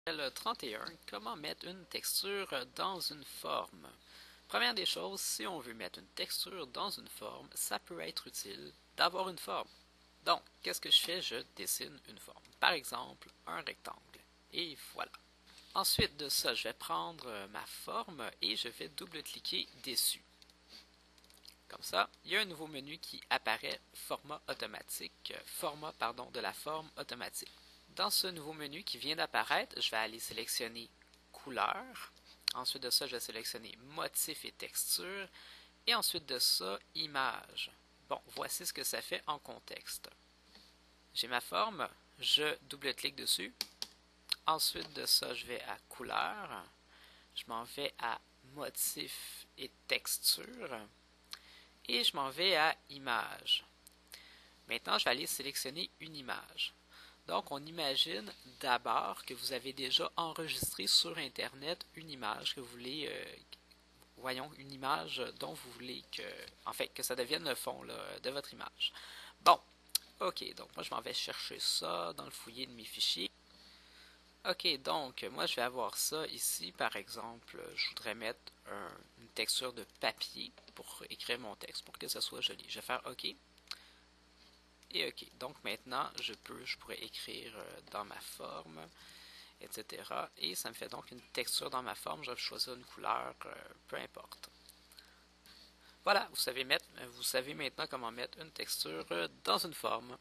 Le 31, comment mettre une texture dans une forme? Première des choses, si on veut mettre une texture dans une forme, ça peut être utile d'avoir une forme. Donc, qu'est-ce que je fais? Je dessine une forme. Par exemple, un rectangle. Et voilà. Ensuite de ça, je vais prendre ma forme et je vais double-cliquer dessus. Comme ça, il y a un nouveau menu qui apparaît, format automatique, de la forme automatique. Dans ce nouveau menu qui vient d'apparaître, je vais aller sélectionner couleur. Ensuite de ça, je vais sélectionner motif et texture. Et ensuite de ça, image. Bon, voici ce que ça fait en contexte. J'ai ma forme, je double-clique dessus. Ensuite de ça, je vais à couleur. Je m'en vais à motif et texture. Et je m'en vais à image. Maintenant, je vais aller sélectionner une image. Donc, on imagine d'abord que vous avez déjà enregistré sur Internet une image que vous voulez, une image dont vous voulez que ça devienne le fond là, de votre image. Bon, ok, donc moi je m'en vais chercher ça dans le fouillis de mes fichiers. Ok, donc moi je vais avoir ça ici, par exemple, je voudrais mettre une texture de papier pour écrire mon texte, pour que ça soit joli. Je vais faire OK. Et OK. Donc maintenant, je pourrais écrire dans ma forme, etc. Et ça me fait donc une texture dans ma forme. Je vais choisir une couleur, peu importe. Voilà, vous savez maintenant comment mettre une texture dans une forme.